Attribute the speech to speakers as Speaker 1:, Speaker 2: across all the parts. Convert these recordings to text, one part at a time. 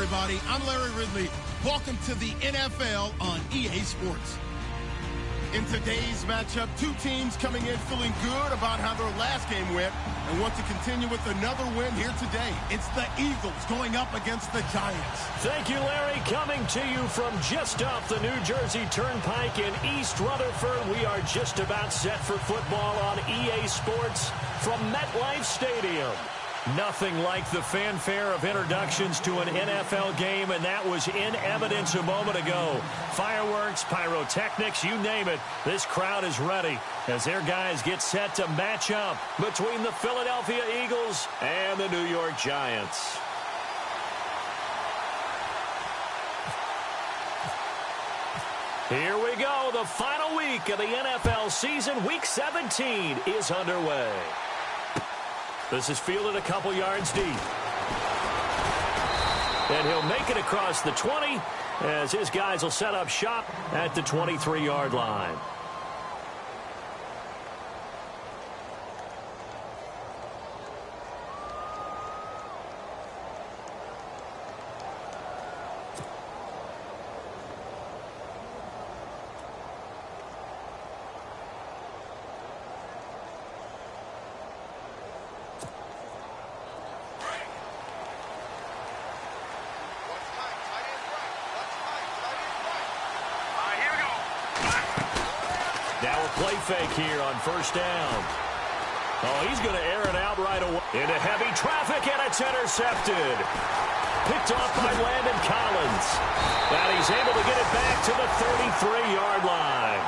Speaker 1: everybody. I'm Larry Ridley. Welcome to the NFL on EA Sports. In today's matchup, two teams coming in feeling good about how their last game went and want to continue with another win here today. It's the Eagles going up against the Giants.
Speaker 2: Thank you, Larry. Coming to you from just off the New Jersey Turnpike in East Rutherford, we are just about set for football on EA Sports from MetLife Stadium. Nothing like the fanfare of introductions to an NFL game, and that was in evidence a moment ago. Fireworks, pyrotechnics, you name it. This crowd is ready as their guys get set to match up between the Philadelphia Eagles and the New York Giants. Here we go. The final week of the NFL season. Week 17 is underway. This is fielded a couple yards deep. And he'll make it across the 20 as his guys will set up shop at the 23-yard line. Play fake here on first down. Oh, he's going to air it out right away. Into heavy traffic, and it's intercepted. Picked off by Landon Collins. And he's able to get it back to the 33-yard line.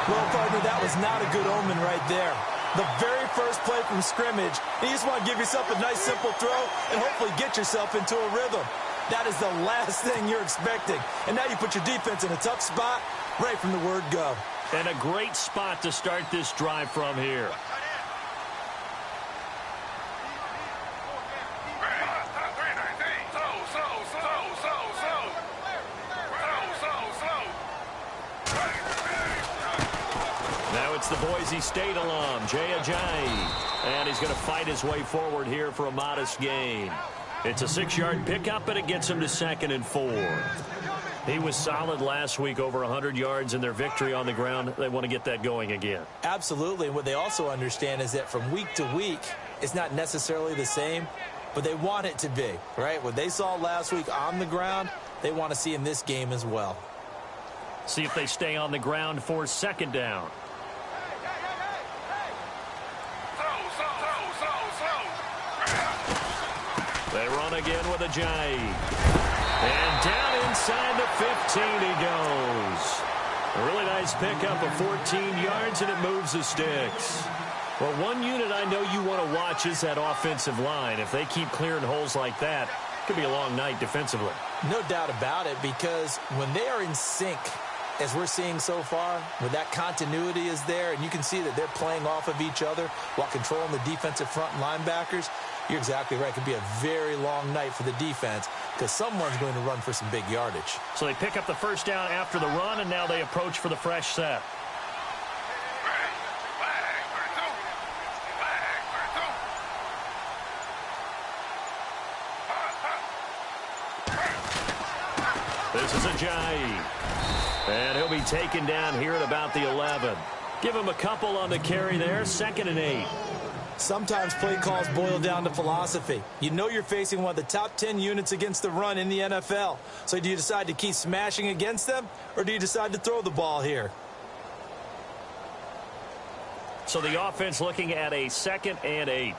Speaker 3: Well, partner, that was not a good omen right there. The very first play from scrimmage, you just want to give yourself a nice, simple throw and hopefully get yourself into a rhythm. That is the last thing you're expecting. And now you put your defense in a tough spot right from the word go.
Speaker 2: And a great spot to start this drive from here. Now it's the Boise State alum, Jay Ajayi. And he's going to fight his way forward here for a modest gain. It's a 6-yard pickup, and it gets him to 2nd and 4. He was solid last week, over 100 yards in their victory on the ground. They want to get that going again.
Speaker 3: Absolutely. And what they also understand is that from week to week, it's not necessarily the same, but they want it to be, right? What they saw last week on the ground, they want to see in this game as well.
Speaker 2: See if they stay on the ground for 2nd down. They run again with Ajayi. And down inside the 15 he goes. A really nice pickup of 14 yards, and it moves the sticks. Well, one unit I know you want to watch is that offensive line. If they keep clearing holes like that, it could be a long night defensively.
Speaker 3: No doubt about it, because when they are in sync, as we're seeing so far, when that continuity is there, and you can see that they're playing off of each other while controlling the defensive front linebackers, you're exactly right. It could be a very long night for the defense because someone's going to run for some big yardage.
Speaker 2: So they pick up the first down after the run, and now they approach for the fresh set. This is Ajayi. And he'll be taken down here at about the 11. Give him a couple on the carry there, 2nd and 8.
Speaker 3: Sometimes play calls boil down to philosophy. You know you're facing one of the top 10 units against the run in the NFL. So do you decide to keep smashing against them, or do you decide to throw the ball here?
Speaker 2: So the offense looking at a 2nd and 8.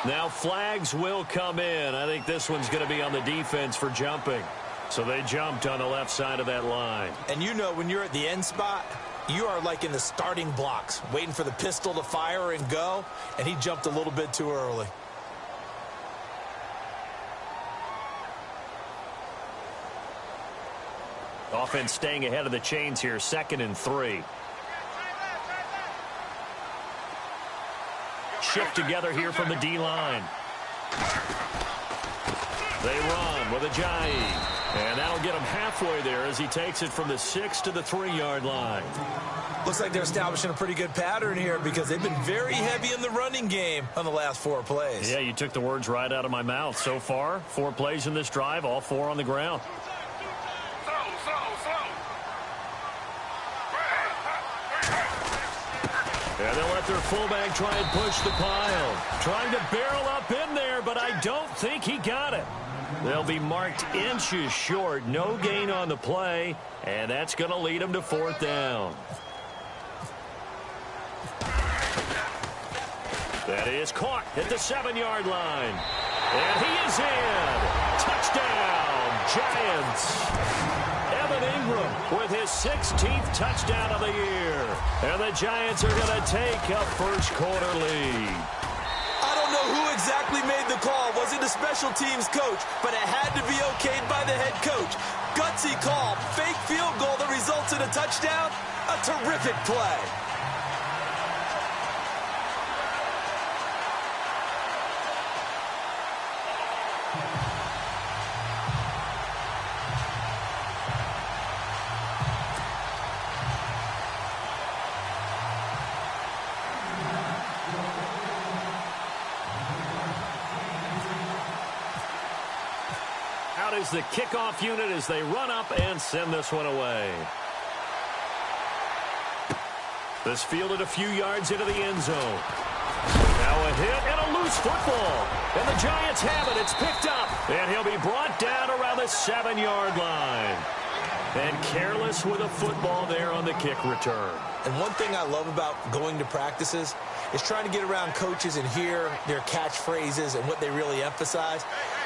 Speaker 2: Now flags will come in. I think this one's going to be on the defense for jumping. So they jumped on the left side of that line.
Speaker 3: And you know when you're at the end spot, you are like in the starting blocks, waiting for the pistol to fire and go, and he jumped a little bit too early.
Speaker 2: Offense staying ahead of the chains here, 2nd and 3. Shift together here from the D-line. They run with Ajayi. And that'll get him halfway there as he takes it from the 6 to the 3-yard line.
Speaker 3: Looks like they're establishing a pretty good pattern here because they've been very heavy in the running game on the last 4 plays.
Speaker 2: Yeah, you took the words right out of my mouth. So far, 4 plays in this drive, all 4 on the ground. And they'll let their fullback try and push the pile. Trying to barrel up in there, but I don't think he got it. They'll be marked inches short. No gain on the play, and that's going to lead them to 4th down. That is caught at the 7-yard line. And he is in. Touchdown, Giants. Evan Ingram with his 16th touchdown of the year. And the Giants are going to take a first-quarter lead.
Speaker 3: I don't know who exactly made the call. Was it the special teams coach? But it had to be okayed by the head coach. Gutsy call. Fake field goal that results in a touchdown. A terrific play.
Speaker 2: Is the kickoff unit as they run up and send this one away. This fielded a few yards into the end zone. Now a hit and a loose football. And the Giants have it. It's picked up. And he'll be brought down around the 7-yard line. And careless with a football there on the kick return.
Speaker 3: And one thing I love about going to practices is trying to get around coaches and hear their catchphrases and what they really emphasize.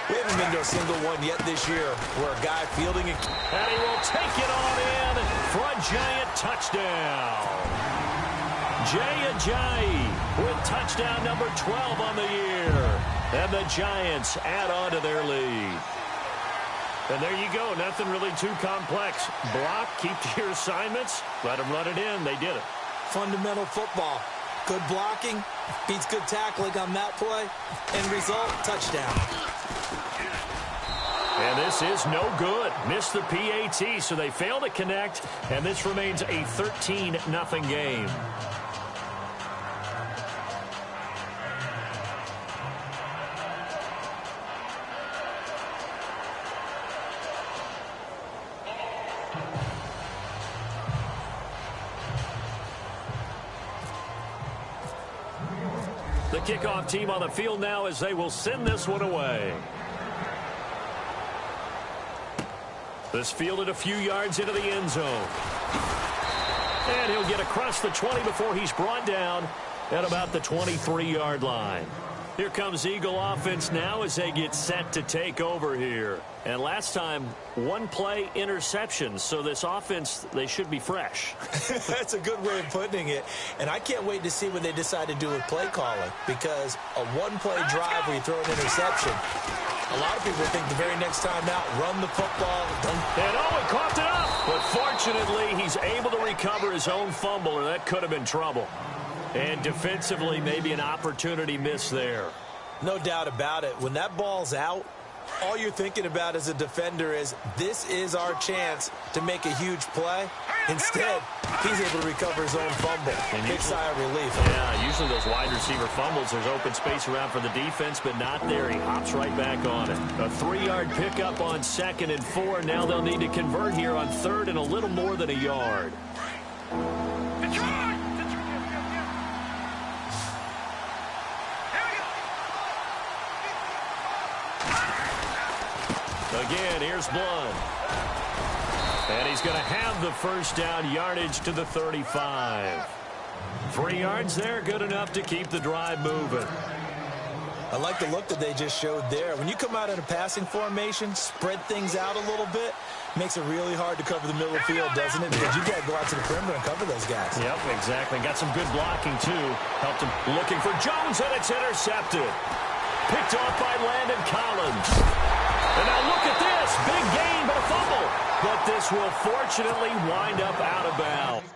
Speaker 3: We haven't been to a single one yet this year where a guy fielding it.
Speaker 2: And he will take it on in for a Giant touchdown. Jay Ajayi with touchdown number 12 on the year. And the Giants add on to their lead. And there you go. Nothing really too complex. Block, keep to your assignments, let them run it in. They did it.
Speaker 3: Fundamental football. Good blocking, beats good tackling on that play, and result, touchdown.
Speaker 2: And this is no good. Missed the PAT, so they fail to connect, and this remains a 13-0 game. The kickoff team on the field now as they will send this one away. This fielded a few yards into the end zone. And he'll get across the 20 before he's brought down at about the 23-yard line. Here comes Eagle offense now as they get set to take over here. And last time, 1 play interception. So this offense, they should be fresh.
Speaker 3: That's a good way of putting it. And I can't wait to see what they decide to do with play calling. Because a 1-play drive where you throw an interception, a lot of people think the very next time out, run the football.
Speaker 2: And he coughed it up. But fortunately, he's able to recover his own fumble, or that could have been trouble. And defensively, maybe an opportunity missed there.
Speaker 3: No doubt about it. When that ball's out, all you're thinking about as a defender is, this is our chance to make a huge play. Instead, he's able to recover his own fumble. And big sigh of relief.
Speaker 2: Yeah, usually those wide receiver fumbles, there's open space around for the defense, but not there. He hops right back on it. A 3-yard pickup on 2nd and 4. Now they'll need to convert here on 3rd and a little more than a yard. Again, here's Blunt. And he's going to have the first down, yardage to the 35. 3 yards there, good enough to keep the drive moving.
Speaker 3: I like the look that they just showed there. When you come out in a passing formation, spread things out a little bit, makes it really hard to cover the middle of the field, doesn't it? Because you got to go out to the perimeter and cover those guys.
Speaker 2: Yep, exactly. Got some good blocking, too. Helped him looking for Jones, and it's intercepted. Picked off by Landon Collins. And now look at this. Big gain, but a fumble. But this will fortunately wind up out of bounds.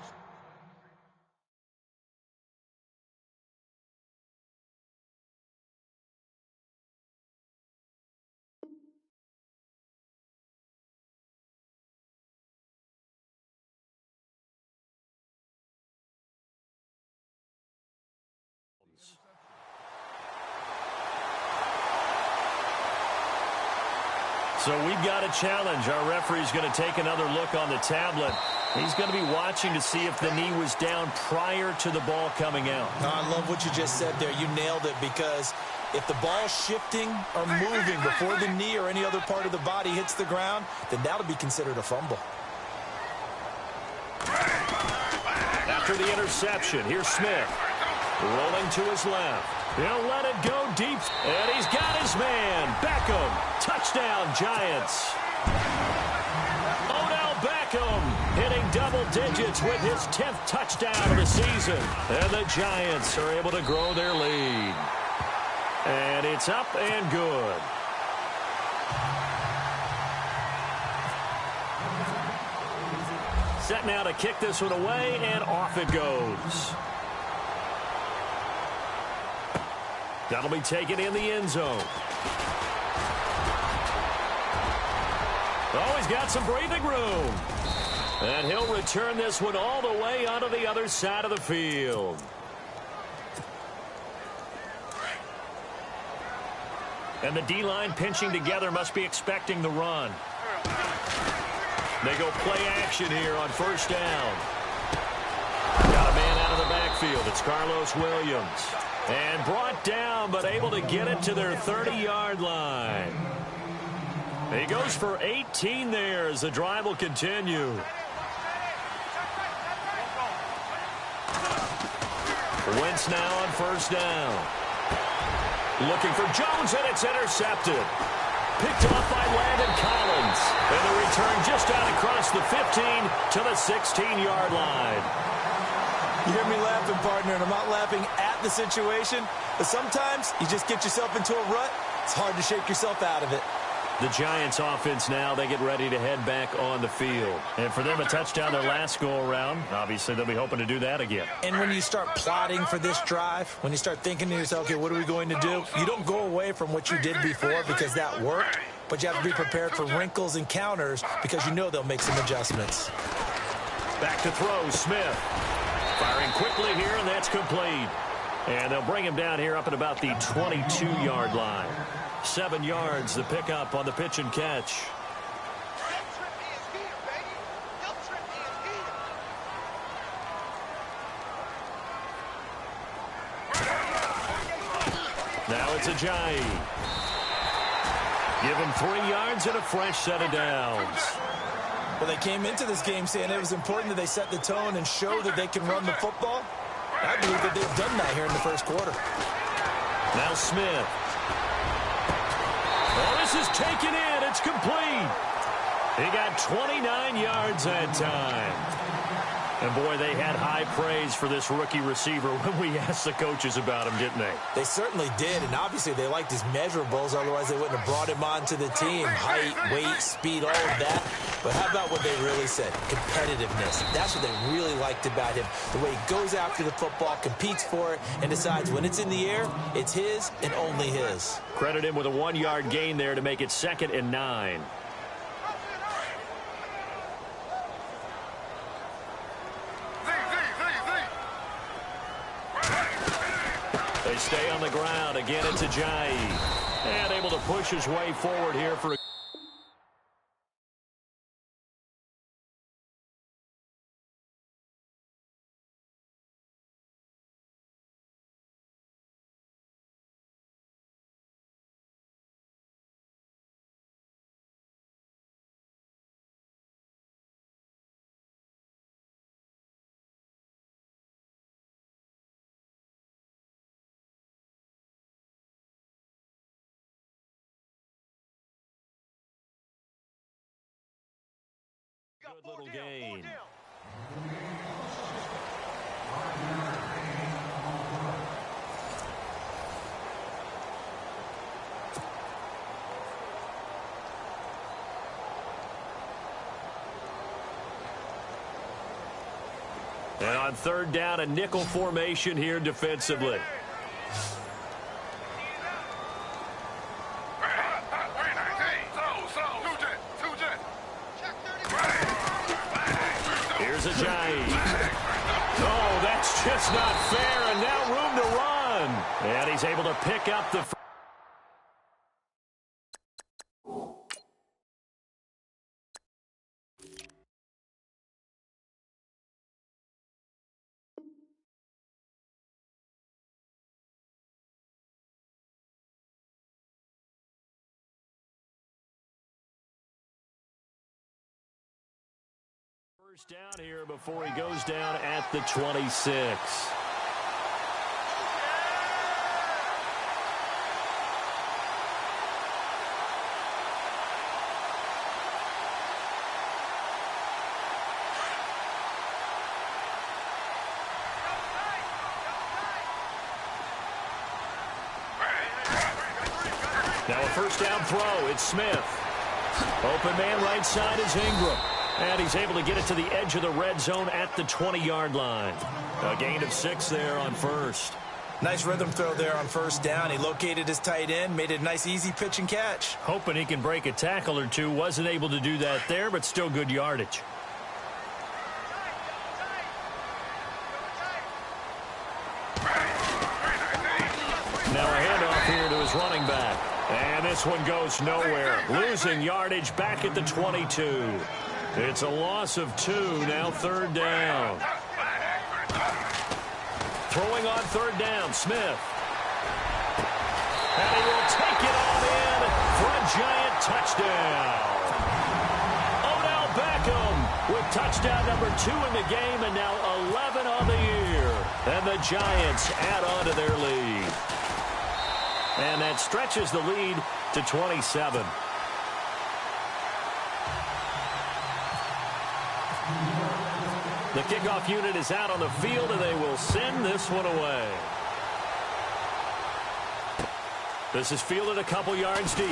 Speaker 2: So we've got a challenge. Our referee's going to take another look on the tablet. He's going to be watching to see if the knee was down prior to the ball coming out.
Speaker 3: I love what you just said there. You nailed it, because if the ball's shifting or moving before the knee or any other part of the body hits the ground, then that'll be considered a fumble.
Speaker 2: After the interception, here's Smith. Rolling to his left. He'll let it go deep. And he's got his man. Beckham. Touchdown, Giants. Odell Beckham hitting double digits with his 10th touchdown of the season. And the Giants are able to grow their lead. And it's up and good. Set now to kick this one away, and off it goes. That'll be taken in the end zone. Oh, he's got some breathing room. And he'll return this one all the way onto the other side of the field. And the D-line pinching together must be expecting the run. They go play action here on first down. Got a man out of the backfield. It's Carlos Williams. And brought down, but able to get it to their 30-yard line. He goes for 18 there as the drive will continue. Wentz now on first down. Looking for Jones, and it's intercepted. Picked off by Landon Collins. And the return just out across the 15 to the 16-yard line.
Speaker 3: You hear me laughing, partner, and I'm not laughing at the situation, but sometimes you just get yourself into a rut. It's hard to shake yourself out of it.
Speaker 2: The Giants offense now, they get ready to head back on the field. And for them, a touchdown their last go-around. Obviously, they'll be hoping to do that again.
Speaker 3: And when you start plotting for this drive, when you start thinking to yourself, okay, what are we going to do? You don't go away from what you did before because that worked, but you have to be prepared for wrinkles and counters because you know they'll make some adjustments.
Speaker 2: Back to throw, Smith. Firing quickly here, and that's complete. And they'll bring him down here up at about the 22-yard line. 7 yards, the pickup on the pitch and catch. Now it's Ajayi. Give him 3 yards and a fresh set of downs.
Speaker 3: Well, they came into this game saying it was important that they set the tone and show that they can run the football. I believe that they've done that here in the first quarter.
Speaker 2: Now Smith. Oh, this is taken in. It's complete. He got 29 yards that time. And, boy, they had high praise for this rookie receiver when we asked the coaches about him, didn't they?
Speaker 3: They certainly did, and obviously they liked his measurables. Otherwise, they wouldn't have brought him onto the team. Height, weight, speed, all of that. But how about what they really said? Competitiveness. That's what they really liked about him. The way he goes after the football, competes for it, and decides when it's in the air, it's his and only his.
Speaker 2: Credit him with a 1-yard gain there to make it 2nd and 9. They stay on the ground. Again, it's Ajayi. And able to push his way forward here for a... Good little gain. And on 3rd down, a nickel formation here defensively. Here's Ajayi. Oh, that's just not fair, and now room to run. And he's able to pick up the... First down here before he goes down at the 26. Now a first down throw. It's Smith. Open man right side is Ingram. And he's able to get it to the edge of the red zone at the 20-yard line. A gain of 6 there on first.
Speaker 3: Nice rhythm throw there on first down. He located his tight end, made it a nice easy pitch and catch.
Speaker 2: Hoping he can break a tackle or two. Wasn't able to do that there, but still good yardage. Now a handoff here to his running back. And this one goes nowhere. Losing yardage back at the 22. It's a loss of 2, now third down. Throwing on third down, Smith. And he will take it all in for a giant touchdown. Odell Beckham with touchdown number 2 in the game and now 11 on the year. And the Giants add on to their lead. And that stretches the lead to 27. The kickoff unit is out on the field, and they will send this one away. This is fielded a couple yards deep.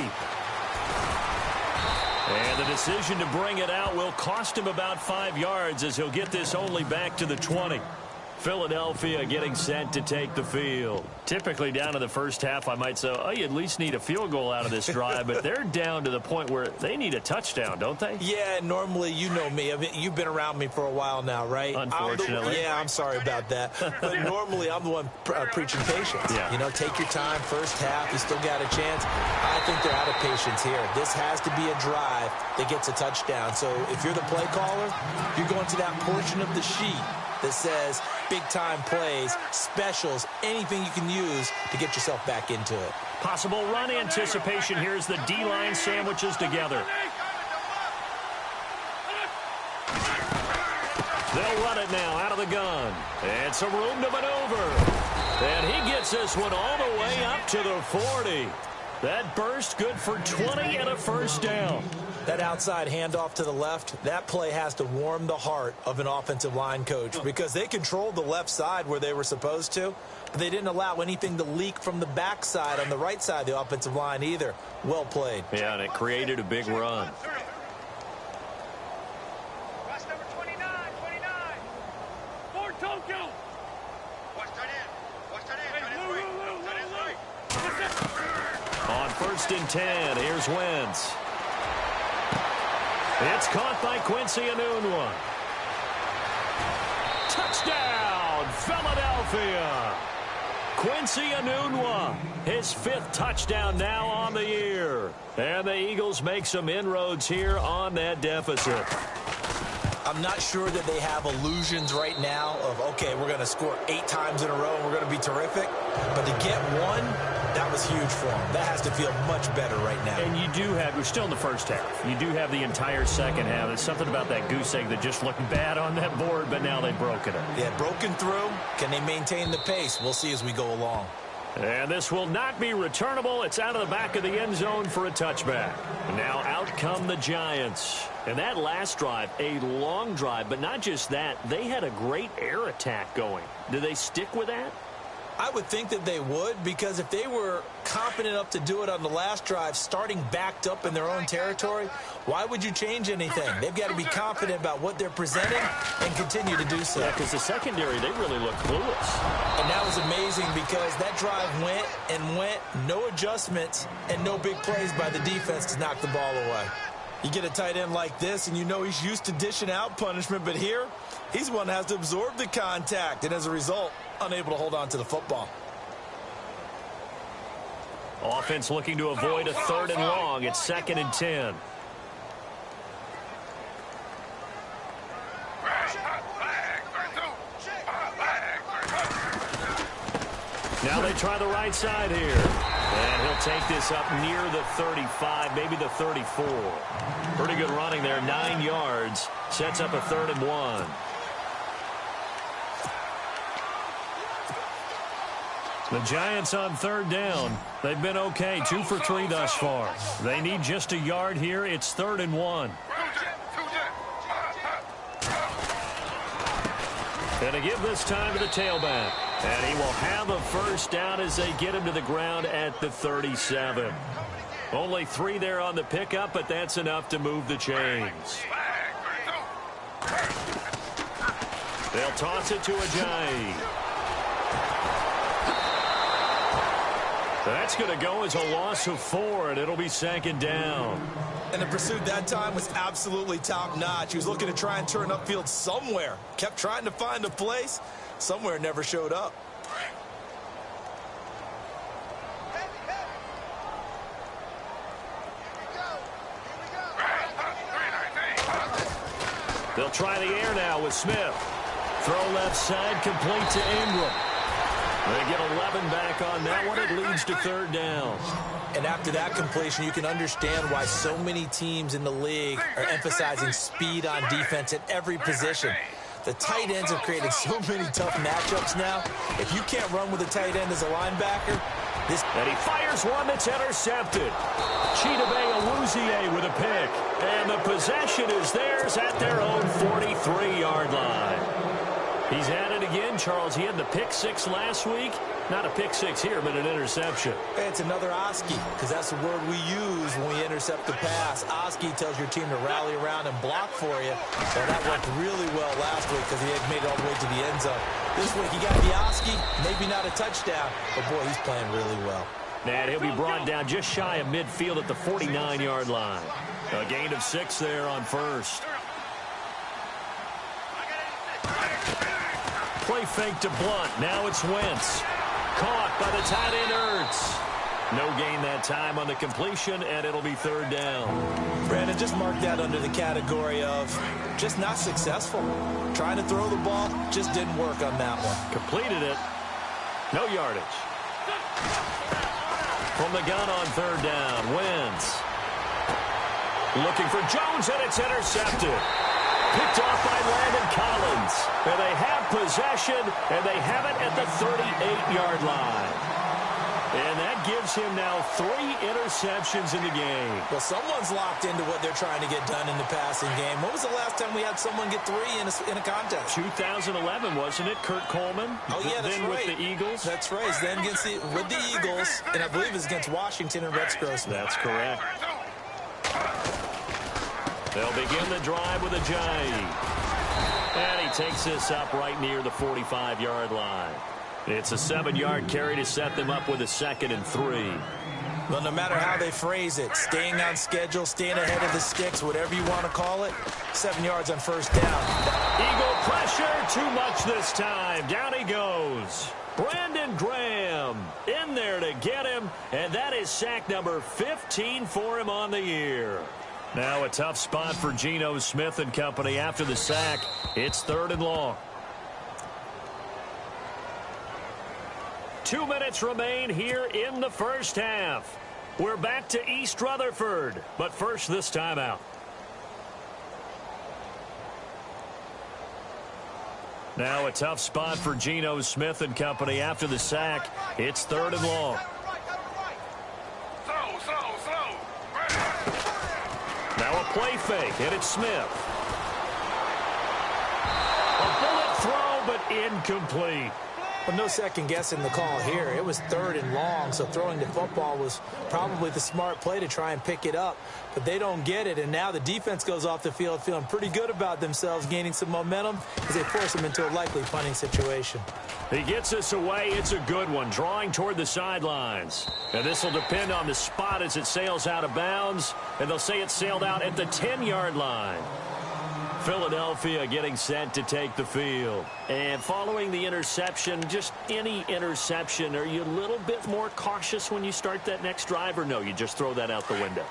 Speaker 2: And the decision to bring it out will cost him about 5 yards as he'll get this only back to the 20. Philadelphia getting set to take the field. Typically down to the first half, I might say, oh, you at least need a field goal out of this drive, but they're down to the point where they need a touchdoachdown, don't they?
Speaker 3: Yeah, normally, you know me. I mean, you've been around me for a while now, right?
Speaker 2: Unfortunately.
Speaker 3: I'm sorry about that. But normally, I'm the one preaching patience.
Speaker 2: Yeah.
Speaker 3: You know, take your time, first half, you still got a chance. I think they're out of patience here. This has to be a drive that gets a touchdown. So if you're the play caller, you're going to that portion of the sheet that says big-time plays, specials, anything you can use to get yourself back into it.
Speaker 2: Possible run anticipation. Here's the D-line sandwiches together. They'll run it now out of the gun. And some room to maneuver. And he gets this one all the way up to the 40. That burst good for 20 and a first down.
Speaker 3: That outside handoff to the left, that play has to warm the heart of an offensive line coach because they controlled the left side where they were supposed to, but they didn't allow anything to leak from the backside on the right side of the offensive line either. Well played.
Speaker 2: Yeah, and it created a big run.
Speaker 4: Watch number 29. Ford Tokyo. Watch tight end. Watch tight end.
Speaker 2: On first and 10, here's Wentz. It's caught by Quincy Enunwa. Touchdown, Philadelphia. Quincy Enunwa, his 5th touchdown now on the year. And the Eagles make some inroads here on that deficit.
Speaker 3: I'm not sure that they have illusions right now of, okay, we're going to score 8 times in a row and we're going to be terrific. But to get one, that was huge for them. That has to feel much better right now.
Speaker 2: And you do have, we're still in the first half. You do have the entire second half. There's something about that goose egg that just looked bad on that board, but now they've broken it.
Speaker 3: Yeah, broken through. Can they maintain the pace? We'll see as we go along.
Speaker 2: And this will not be returnable. It's out of the back of the end zone for a touchback. Now out come the Giants. And that last drive, a long drive, but not just that. They had a great air attack going. Do they stick with that?
Speaker 3: I would think that they would, because if they were confident enough to do it on the last drive, starting backed up in their own territory, why would you change anything? They've got to be confident about what they're presenting and continue to do so.
Speaker 2: Yeah, because the secondary, they really look clueless.
Speaker 3: And that was amazing because that drive went and went, no adjustments and no big plays by the defense to knock the ball away. You get a tight end like this, and you know he's used to dishing out punishment, but here, he's one that has to absorb the contact, and as a result, unable to hold on to the football.
Speaker 2: Offense looking to avoid a 3rd and long. It's 2nd and 10. Now they try the right side here. And he'll take this up near the 35, maybe the 34. Pretty good running there, 9 yards. Sets up a 3rd and 1. The Giants on 3rd down. They've been okay, 2 for 3 thus far. They need just a yard here. It's 3rd and 1. And to give this time to the tailback. And he will have a 1st down as they get him to the ground at the 37. Only 3 there on the pickup, but that's enough to move the chains. They'll toss it to Ajayi. That's going to go as a loss of 4, and it'll be 2nd down.
Speaker 3: And the pursuit that time was absolutely top-notch. He was looking to try and turn upfield somewhere. Kept trying to find a place. Somewhere never showed up.
Speaker 2: They'll try the air now with Smith. Throw left side, complete to Ingram. They get 11 back on that one. It leads to 3rd down.
Speaker 3: And after that completion, you can understand why so many teams in the league are emphasizing speed on defense at every position. The tight ends have created so many tough matchups now. If you can't run with a tight end as a linebacker,
Speaker 2: And he fires one that's intercepted. Chidobe Awuzie with a pick. And the possession is theirs at their own 43-yard line. He's at it again, Charles. He had the pick 6 last week. Not a pick 6 here, but an interception.
Speaker 3: It's another Oski, because that's the word we use when we intercept the pass. Oski tells your team to rally around and block for you. So that worked really well last week because he had made it all the way to the end zone. This week he got the Oski, maybe not a touchdown, but boy, he's playing really well.
Speaker 2: And he'll be brought down just shy of midfield at the 49-yard line. A gain of 6 there on 1st. Play fake to Blunt. Now it's Wentz. Caught by the tight end Ertz. No gain that time on the completion, and it'll be 3rd down.
Speaker 3: Brandon, just mark that under the category of just not successful. Trying to throw the ball, just didn't work on that one.
Speaker 2: Completed it. No yardage. From the gun on 3rd down, Wentz. Looking for Jones, and it's intercepted. Picked off by Landon Collins. And they have possession, and they have it at the 38-yard line. And that gives him now 3 interceptions in the game.
Speaker 3: Well, someone's locked into what they're trying to get done in the passing game. When was the last time we had someone get 3 in a contest?
Speaker 2: 2011, wasn't it? Kurt Coleman.
Speaker 3: Oh, yeah, that's
Speaker 2: then
Speaker 3: right.
Speaker 2: with the Eagles.
Speaker 3: That's right. Then with the Eagles, and I believe it's against Washington and Rex Grossman.
Speaker 2: That's correct. They'll begin the drive with Ajayi. And he takes this up right near the 45-yard line. It's a 7-yard carry to set them up with a 2nd and 3.
Speaker 3: Well, no matter how they phrase it, staying on schedule, staying ahead of the sticks, whatever you want to call it, 7 yards on 1st down.
Speaker 2: Eagle pressure, too much this time. Down he goes. Brandon Graham in there to get him, and that is sack number 15 for him on the year. Now a tough spot for Geno Smith and company after the sack. It's 3rd and long. 2 minutes remain here in the 1st half. We're back to East Rutherford, but first this timeout. Now a tough spot for Geno Smith and company after the sack. It's 3rd and long. Now a play fake, and it's Smith. A bullet throw, but incomplete.
Speaker 3: Well, no second guessing the call here. It was 3rd and long, so throwing the football was probably the smart play to try and pick it up. But they don't get it, and now the defense goes off the field feeling pretty good about themselves, gaining some momentum as they force them into a likely punting situation.
Speaker 2: He gets this away. It's a good one, drawing toward the sidelines. And this will depend on the spot as it sails out of bounds, and they'll say it sailed out at the 10-yard line. Philadelphia getting set to take the field. And following the interception, just any interception, are you a little bit more cautious when you start that next drive, or no, you just throw that out the window?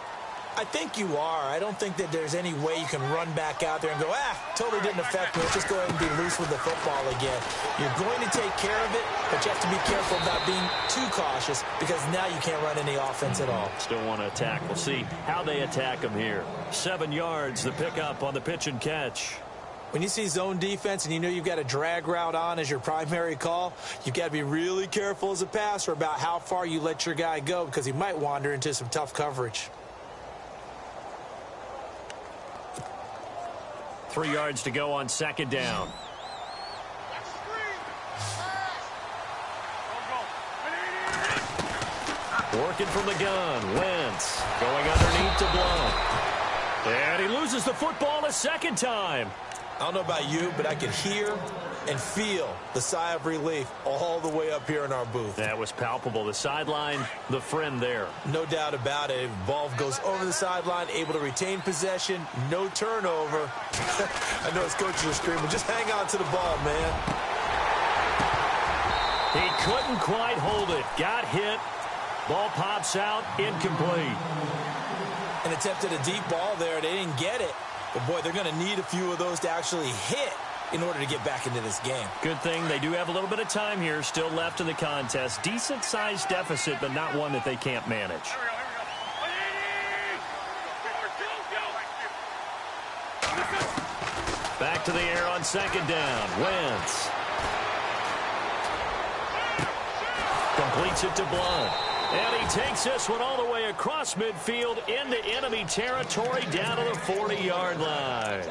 Speaker 3: I think you are. I don't think that there's any way you can run back out there and go, totally didn't affect me. Let's just go ahead and be loose with the football again. You're going to take care of it, but you have to be careful about being too cautious because now you can't run any offense at all.
Speaker 2: Still want to attack. We'll see how they attack them here. 7 yards, the pickup on the pitch and catch.
Speaker 3: When you see zone defense and you know you've got a drag route on as your primary call, you've got to be really careful as a passer about how far you let your guy go because he might wander into some tough coverage.
Speaker 2: 3 yards to go on second down. Working from the gun. Wentz going underneath to Blunt. And he loses the football a second time.
Speaker 3: I don't know about you, but I could hear and feel the sigh of relief all the way up here in our booth.
Speaker 2: That was palpable. The sideline, the friend there.
Speaker 3: No doubt about it. Ball goes over the sideline, able to retain possession, no turnover. I know his coaches are screaming, just hang on to the ball, man.
Speaker 2: He couldn't quite hold it. Got hit. Ball pops out, incomplete.
Speaker 3: And attempted a deep ball there. They didn't get it. But, boy, they're going to need a few of those to actually hit in order to get back into this game.
Speaker 2: Good thing they do have a little bit of time here still left in the contest. Decent-sized deficit, but not one that they can't manage. Back to the air on second down. Wentz. Completes it to Blunt. And he takes this one all the way across midfield into enemy territory down to the 40-yard line.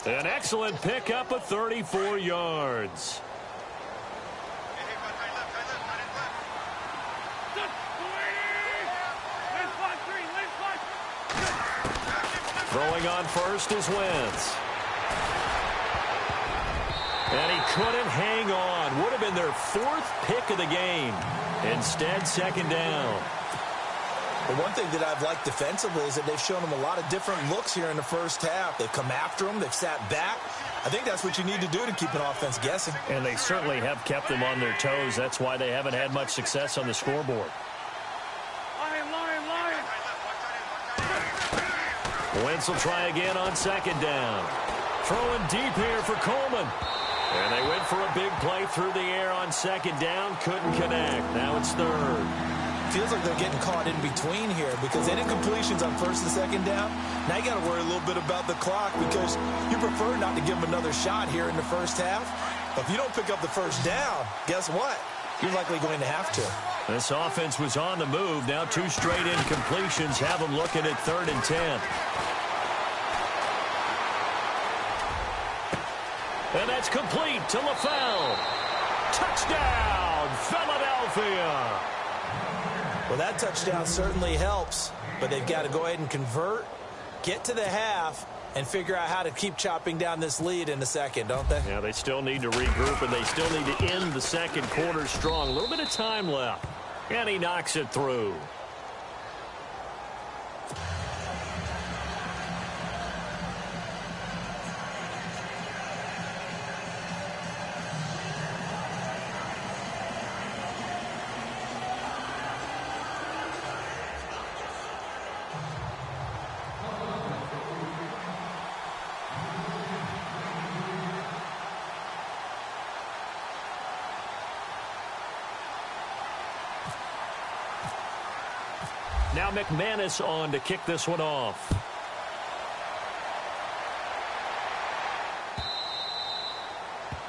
Speaker 2: An excellent pickup of 34 yards. Throwing on first is Wentz. And he couldn't hang on. Would have been their 4th pick of the game. Instead, second down.
Speaker 3: The one thing that I've liked defensively is that they've shown them a lot of different looks here in the first half. They've come after them. They've sat back. I think that's what you need to do to keep an offense guessing.
Speaker 2: And they certainly have kept them on their toes. That's why they haven't had much success on the scoreboard. Wentz will try again on second down. Throwing deep here for Coleman. And they went for a big play through the air on second down. Couldn't connect. Now it's third.
Speaker 3: Feels like they're getting caught in between here because they did completions on first and second down. Now you got to worry a little bit about the clock because you prefer not to give them another shot here in the first half. But if you don't pick up the first down, guess what? You're likely going to have to.
Speaker 2: This offense was on the move. Now 2 straight incompletions have them looking at 3rd and 10. And that's complete to LaFell. Touchdown, Philadelphia.
Speaker 3: Well, that touchdown certainly helps, but they've got to go ahead and convert, get to the half, and figure out how to keep chopping down this lead in the second, don't they?
Speaker 2: Yeah, they still need to regroup, and they still need to end the second quarter strong. A little bit of time left, and he knocks it through. Now McManus on to kick this one off.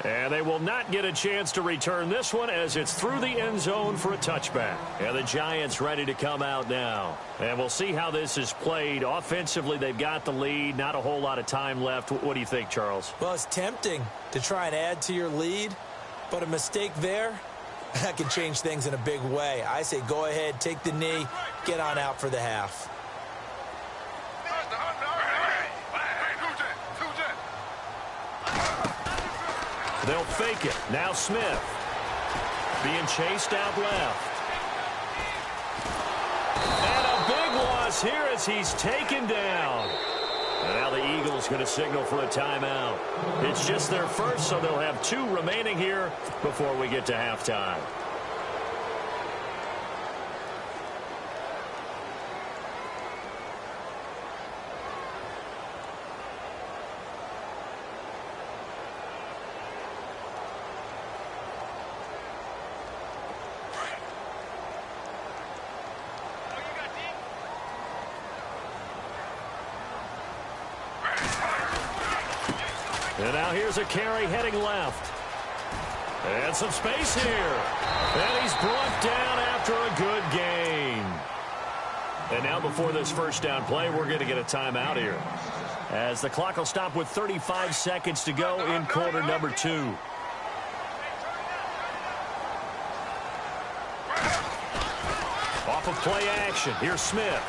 Speaker 2: And they will not get a chance to return this one as it's through the end zone for a touchback. And the Giants ready to come out now. And we'll see how this is played. Offensively, they've got the lead. Not a whole lot of time left. What do you think, Charles?
Speaker 3: Well, it's tempting to try and add to your lead, but a mistake there, that can change things in a big way. I say go ahead, take the knee, get on out for the half.
Speaker 2: They'll fake it. Now Smith being chased out left. And a big loss here as he's taken down. And now the Eagles going to signal for a timeout. It's just their first, so they'll have 2 remaining here before we get to halftime. And now here's a carry heading left. And some space here. And he's brought down after a good gain. And now before this first down play, we're going to get a timeout here, as the clock will stop with 35 seconds to go in quarter number 2. Off of play action. Here's Smith.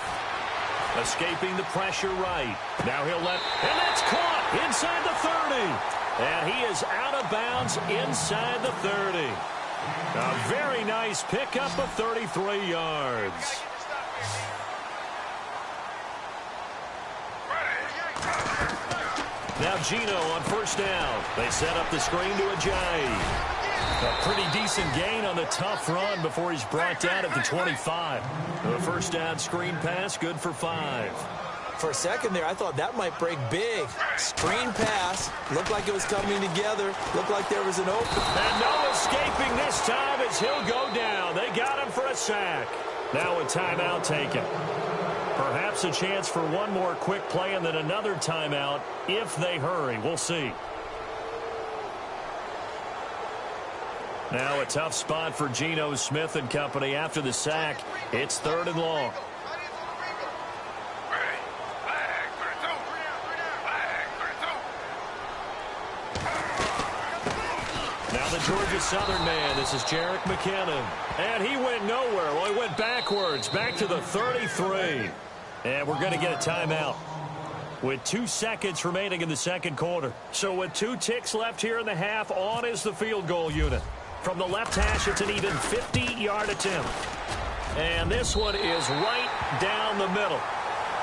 Speaker 2: Escaping the pressure right. Now he'll let, and that's caught inside the 30. And he is out of bounds inside the 30. A very nice pickup of 33 yards. Now Gino on first down. They set up the screen to Ajayi. A pretty decent gain on the tough run before he's brought down at the 25. The first down screen pass, good for 5.
Speaker 3: For a second there, I thought that might break big. Screen pass. Looked like it was coming together. Looked like there was an open.
Speaker 2: And no escaping this time as he'll go down. They got him for a sack. Now a timeout taken. Perhaps a chance for one more quick play and then another timeout if they hurry. We'll see. Now a tough spot for Geno Smith and company after the sack. It's 3rd and long. Now the Georgia Southern man. This is Jerick McKinnon. And he went nowhere. Well, he went backwards, back to the 33. And we're going to get a timeout with 2 seconds remaining in the second quarter. So with 2 ticks left here in the half, on is the field goal unit. From the left hash, it's an even 50-yard attempt. And this one is right down the middle.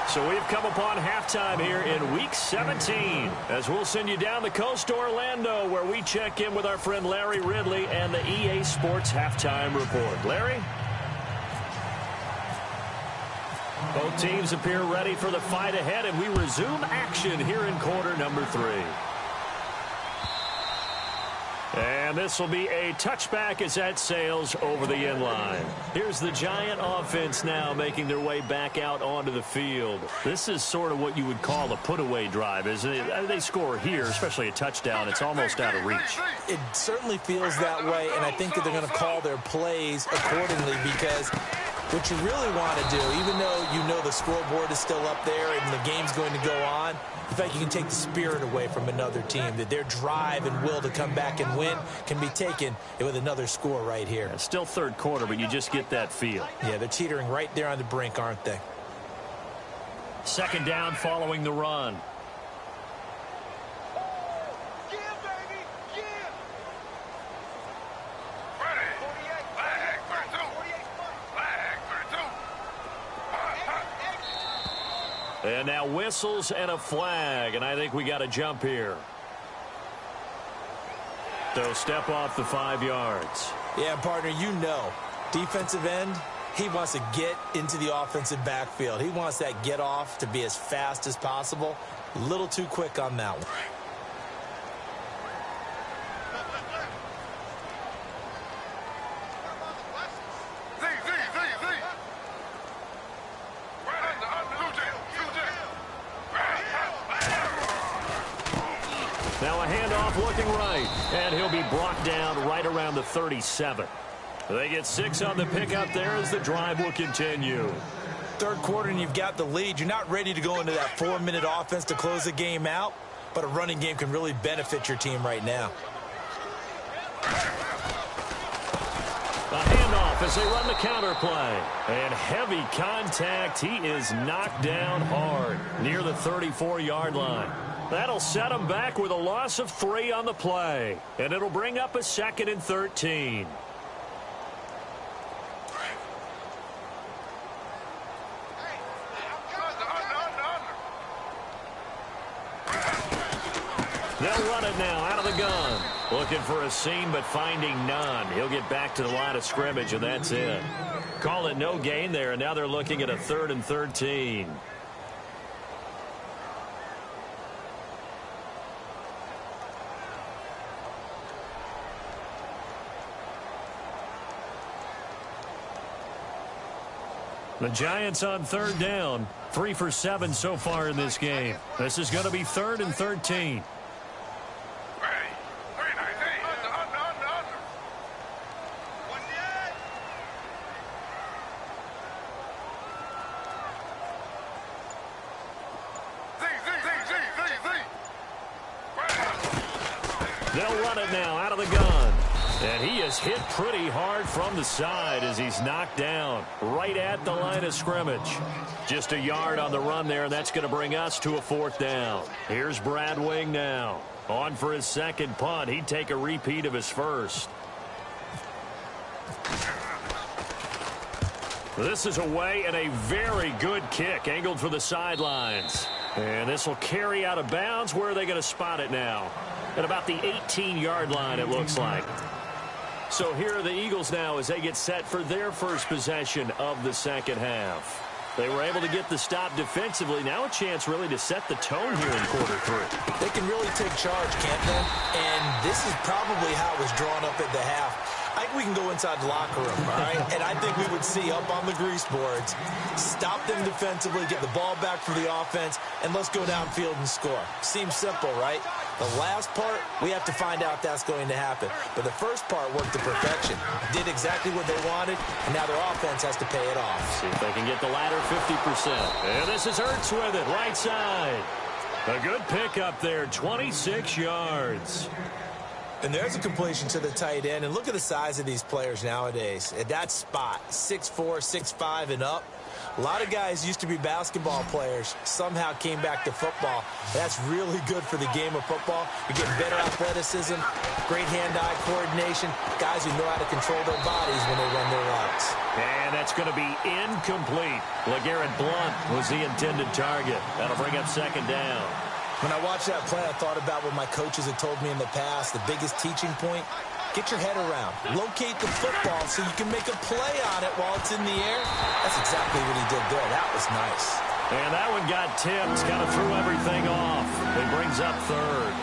Speaker 2: So we've come upon halftime here in Week 17, as we'll send you down the coast to Orlando, where we check in with our friend Larry Ridley and the EA Sports Halftime Report. Larry? Both teams appear ready for the fight ahead, and we resume action here in quarter number 3. And this will be a touchback as that sails over the end line. Here's the Giant offense now making their way back out onto the field. This is sort of what you would call a put-away drive, isn't it? They score here, especially a touchdown. It's almost out of reach.
Speaker 3: It certainly feels that way, and I think that they're going to call their plays accordingly, because what you really want to do, even though you know the scoreboard is still up there and the game's going to go on, in fact, you can take the spirit away from another team, that their drive and will to come back and win can be taken with another score right here.
Speaker 2: It's still third quarter, but you just get that feel.
Speaker 3: Yeah, they're teetering right there on the brink, aren't they?
Speaker 2: Second down following the run. And now whistles and a flag, and I think we got a jump here. So step off the 5 yards.
Speaker 3: Yeah, partner, you know, defensive end, he wants to get into the offensive backfield. He wants that get off to be as fast as possible. A little too quick on that one.
Speaker 2: Now a handoff looking right, and he'll be brought down right around the 37. They get 6 on the pickup there as the drive will continue.
Speaker 3: Third quarter and you've got the lead. You're not ready to go into that 4-minute offense to close the game out, but a running game can really benefit your team right now.
Speaker 2: A handoff as they run the counter play. And heavy contact. He is knocked down hard near the 34-yard line. That'll set him back with a loss of 3 on the play. And it'll bring up a 2nd and 13. They'll run it now out of the gun. Looking for a seam, but finding none. He'll get back to the line of scrimmage, and that's it. Call it no gain there, and now they're looking at a 3rd and 13. The Giants on 3rd down. 3 for 7 so far in this game. This is going to be 3rd and 13. They'll run it now out of the gun. And he is hit pretty hard from the side as he's knocked down right at the line of scrimmage. Just a yard on the run there, and that's going to bring us to a 4th down. Here's Brad Wing now. On for his second punt. He'd take a repeat of his first. This is away and a very good kick angled for the sidelines. And this will carry out of bounds. Where are they going to spot it now? At about the 18-yard line, it looks like. So here are the Eagles now as they get set for their first possession of the second half. They were able to get the stop defensively. Now a chance really to set the tone here in quarter 3.
Speaker 3: They can really take charge, can't they? And this is probably how it was drawn up at the half. I think we can go inside the locker room, all right? And I think we would see up on the grease boards, stop them defensively, get the ball back for the offense, and let's go downfield and score. Seems simple, right? The last part, we have to find out if that's going to happen. But the first part worked to perfection. Did exactly what they wanted, and now their offense has to pay it off.
Speaker 2: See if they can get the latter 50%. And this is Ertz with it, right side. A good pickup there, 26 yards.
Speaker 3: And there's a completion to the tight end. And look at the size of these players nowadays. At that spot, 6'4", 6'5", and up. A lot of guys used to be basketball players, somehow came back to football. That's really good for the game of football. You're getting better athleticism, great hand-eye coordination, guys who know how to control their bodies when they run their routes.
Speaker 2: And that's going to be incomplete. LeGarrette Blount was the intended target. That'll bring up 2nd down.
Speaker 3: When I watched that play, I thought about what my coaches had told me in the past. The biggest teaching point, get your head around. Locate the football so you can make a play on it while it's in the air. That's exactly what he did there. That was nice.
Speaker 2: And that one got tipped. Kind of threw everything off. It brings up 3rd.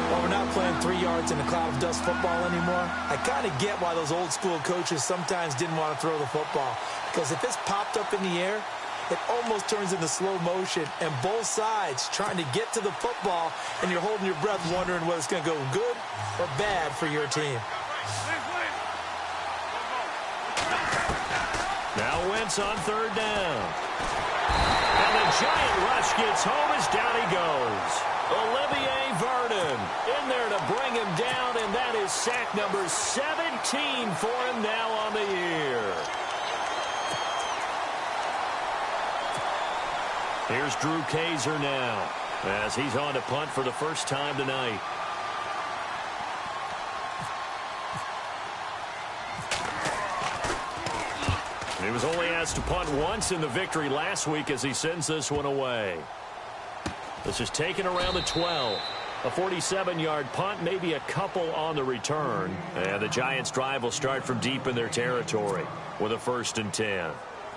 Speaker 3: Well, we're not playing 3 yards in a cloud of dust football anymore. I kind of get why those old school coaches sometimes didn't want to throw the football. Because if it's popped up in the air, it almost turns into slow motion, and both sides trying to get to the football, and you're holding your breath wondering whether it's going to go good or bad for your team.
Speaker 2: Now Wentz on 3rd down. And the giant rush gets home as down he goes. Olivier Vernon in there to bring him down, and that is sack number 17 for him now on the year. Here's Drew Kaiser now as he's on to punt for the first time tonight. He was only asked to punt once in the victory last week as he sends this one away. This is taken around the 12. A 47-yard punt, maybe a couple on the return. And the Giants' drive will start from deep in their territory with a 1st and 10.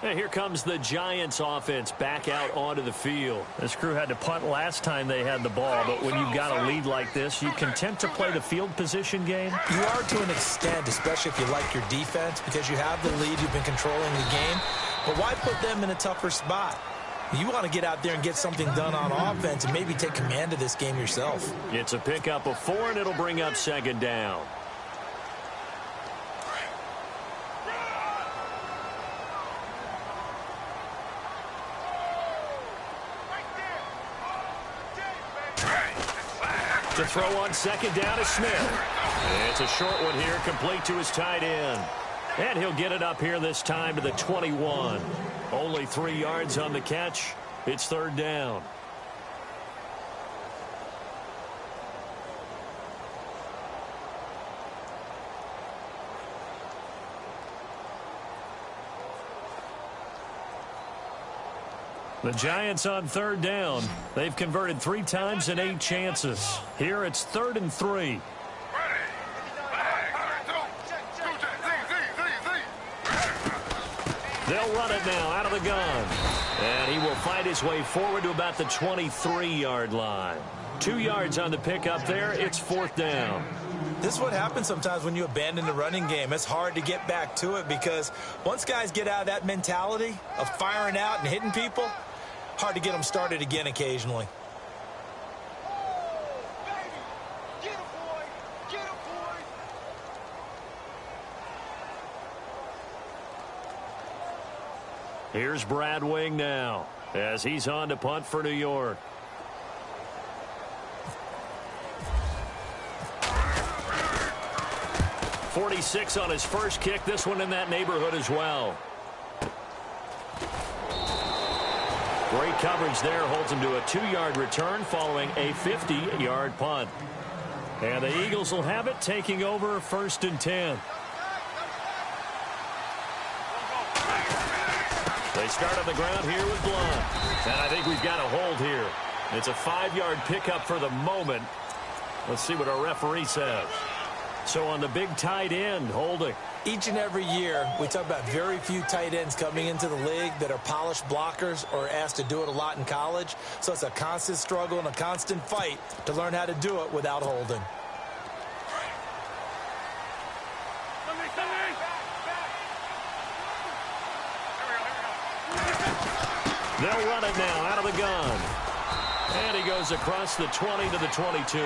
Speaker 2: And here comes the Giants offense back out onto the field. This crew had to punt last time they had the ball, but when you've got a lead like this, you content to play the field position game?
Speaker 3: You are to an extent, especially if you like your defense, because you have the lead, you've been controlling the game. But why put them in a tougher spot? You want to get out there and get something done on offense and maybe take command of this game yourself.
Speaker 2: It's a pickup of 4, and it'll bring up 2nd down. To throw on 2nd down is Smith. It's a short one here, complete to his tight end. And he'll get it up here this time to the 21. Only 3 yards on the catch. It's 3rd down. The Giants on 3rd down. They've converted 3 times in 8 chances. Here it's 3rd and 3. They'll run it now out of the gun. And he will find his way forward to about the 23-yard line. 2 yards on the pickup there. It's 4th down.
Speaker 3: This is what happens sometimes when you abandon the running game. It's hard to get back to it because once guys get out of that mentality of firing out and hitting people, hard to get them started again occasionally.
Speaker 2: Here's Brad Wing now as he's on to punt for New York. 46 on his first kick. This one in that neighborhood as well. Great coverage there. Holds him to a 2-yard return following a 50-yard punt. And the Eagles will have it, taking over 1st and 10. They start on the ground here with Blunt. And I think we've got a hold here. It's a 5-yard pickup for the moment. Let's see what our referee says. So on the big tight end, holding.
Speaker 3: Each and every year, we talk about very few tight ends coming into the league that are polished blockers or asked to do it a lot in college. So it's a constant struggle and a constant fight to learn how to do it without holding.
Speaker 2: They'll run it now out of the gun. And he goes across the 20 to the 22.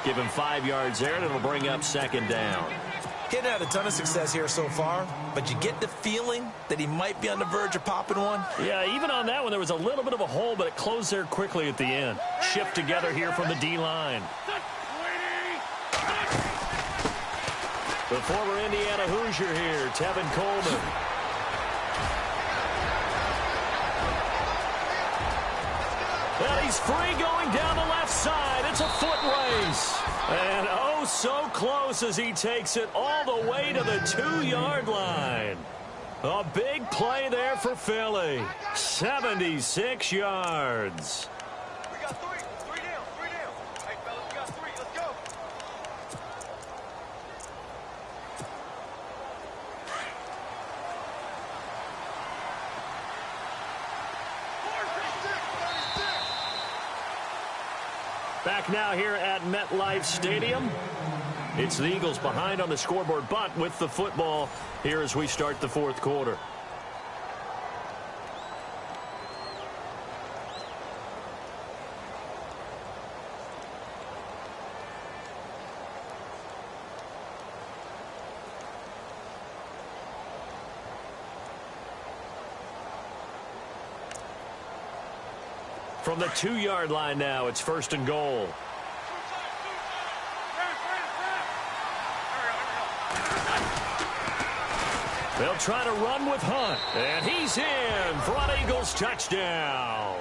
Speaker 2: Give him 5 yards there, and it'll bring up 2nd down.
Speaker 3: He hadn't had a ton of success here so far, but you get the feeling that he might be on the verge of popping one.
Speaker 2: Yeah, even on that one, there was a little bit of a hole, but it closed there quickly at the end. Shift together here from the D-line. The former Indiana Hoosier here, Tevin Coleman. Well, he's free going down the left side. It's a foot race. And oh, so close as he takes it all the way to the 2-yard line. A big play there for Philly. 76 yards.
Speaker 4: We got 3. 3 down. 3 down. Hey, fellas, we got 3. Let's go.
Speaker 2: Back now here at MetLife Stadium. It's the Eagles behind on the scoreboard, but with the football here as we start the 4th quarter. From the 2-yard line now, it's 1st and goal. They'll try to run with Hunt, and he's in for an Eagles touchdown.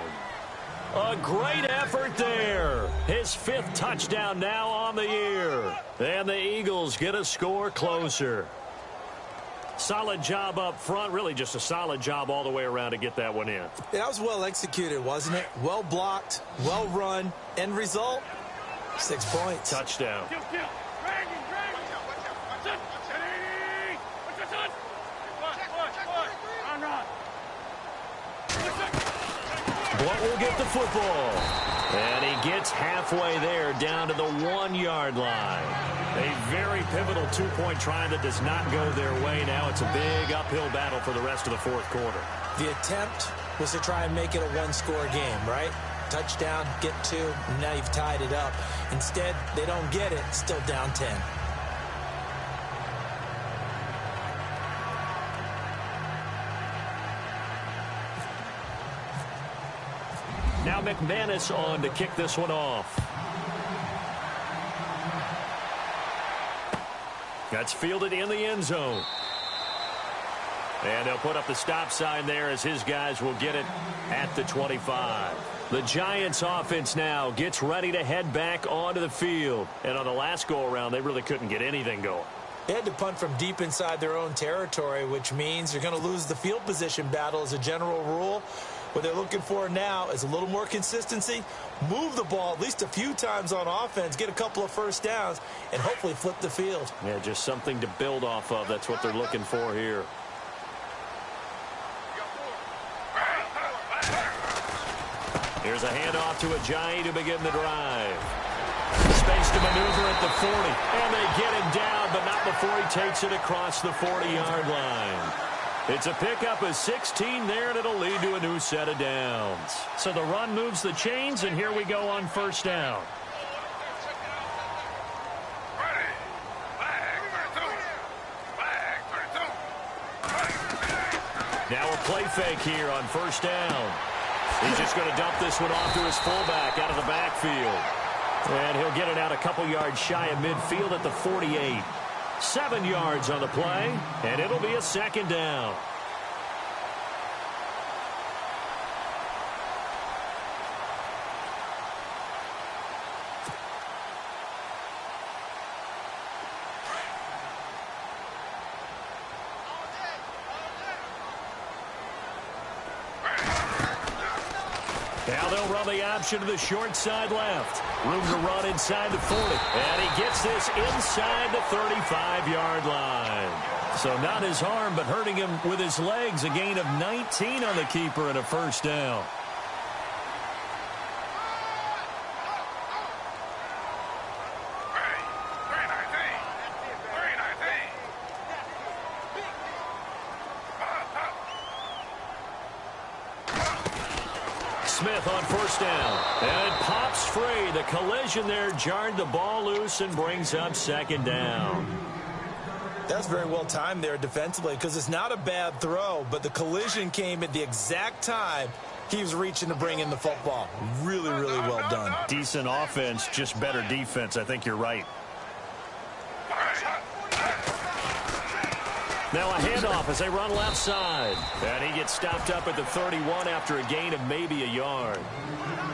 Speaker 2: A great effort there. His 5th touchdown now on the year. And the Eagles get a score closer. Solid job up front. Really just a solid job all the way around to get that one in.
Speaker 3: That was well executed, wasn't it? Well blocked, well run. End result, 6 points.
Speaker 2: Touchdown. Blunt will get the football. And he gets halfway there down to the 1-yard line. A very pivotal 2-point try that does not go their way. Now it's a big uphill battle for the rest of the 4th quarter.
Speaker 3: The attempt was to try and make it a 1-score game, right? Touchdown, get 2, and now you've tied it up. Instead, they don't get it, still down 10.
Speaker 2: Now McManus on to kick this one off. That's fielded in the end zone. And they'll put up the stop sign there as his guys will get it at the 25. The Giants offense now gets ready to head back onto the field. And on the last go-around, they really couldn't get anything going.
Speaker 3: They had to punt from deep inside their own territory, which means you're going to lose the field position battle as a general rule. What they're looking for now is a little more consistency, move the ball at least a few times on offense, get a couple of first downs, and hopefully flip the field.
Speaker 2: Yeah, just something to build off of. That's what they're looking for here. Here's a handoff to Ajayi to begin the drive. Space to maneuver at the 40. And they get him down, but not before he takes it across the 40-yard line. It's a pickup of 16 there, and it'll lead to a new set of downs. So the run moves the chains, and here we go on 1st down. Now a play fake here on 1st down. He's just going to dump this one off to his fullback out of the backfield. And he'll get it out a couple yards shy of midfield at the 48. 7 yards on the play, and it'll be a second down. Now they'll run the option to the short side left. Room to run inside the 40. And he gets this inside the 35-yard line. So not his arm, but hurting him with his legs. A gain of 19 on the keeper and a first down. Smith on first down. And it pops free. The collision there jarred the ball loose and brings up second down.
Speaker 3: That's very well timed there defensively because it's not a bad throw, but the collision came at the exact time he was reaching to bring in the football. Really, really well done.
Speaker 2: Decent offense, just better defense. I think you're right. Now a handoff as they run left side. And he gets stopped up at the 31 after a gain of maybe a yard.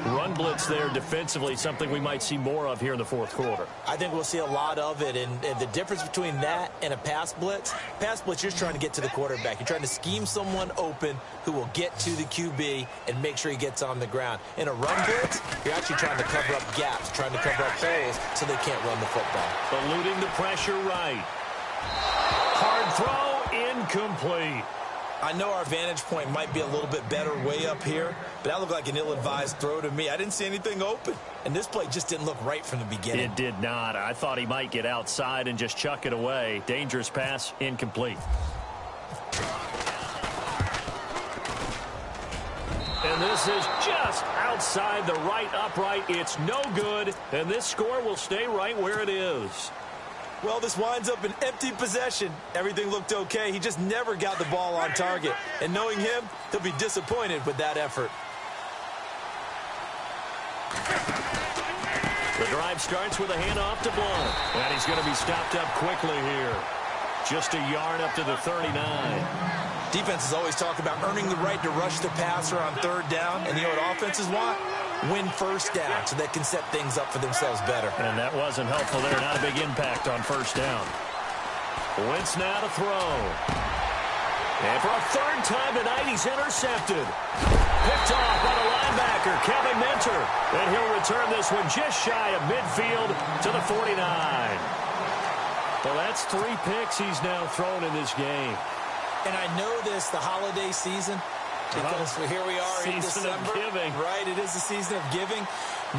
Speaker 2: Run blitz there defensively, something we might see more of here in the fourth quarter.
Speaker 3: I think we'll see a lot of it, and the difference between that and a pass blitz, you're just trying to get to the quarterback. You're trying to scheme someone open who will get to the QB and make sure he gets on the ground. In a run blitz, you're actually trying to cover up gaps, trying to cover up holes so they can't run the football.
Speaker 2: Eluding the pressure right. Hard throw, incomplete.
Speaker 3: I know our vantage point might be a little bit better way up here, but that looked like an ill-advised throw to me. I didn't see anything open, and this play just didn't look right from the beginning.
Speaker 2: It did not. I thought he might get outside and just chuck it away. Dangerous pass, incomplete. And this is just outside the right upright. It's no good, and this score will stay right where it is.
Speaker 3: Well, this winds up an empty possession. Everything looked okay. He just never got the ball on target. And knowing him, he'll be disappointed with that effort.
Speaker 2: The drive starts with a handoff to Blunt. And he's going to be stopped up quickly here. Just a yard up to the 39.
Speaker 3: Defenses always talk about earning the right to rush the passer on third down. And you know what offenses want? Win first down so they can set things up for themselves better.
Speaker 2: And that wasn't helpful there. Not a big impact on first down. Wentz now to throw. And for a third time tonight, he's intercepted. Picked off by the linebacker, Kevin Minter. And he'll return this one just shy of midfield to the 49. Well, that's 3 picks he's now thrown in this game.
Speaker 3: And I know this, the holiday season, because here we are in December.
Speaker 2: Season of giving.
Speaker 3: Right, it is the season of giving.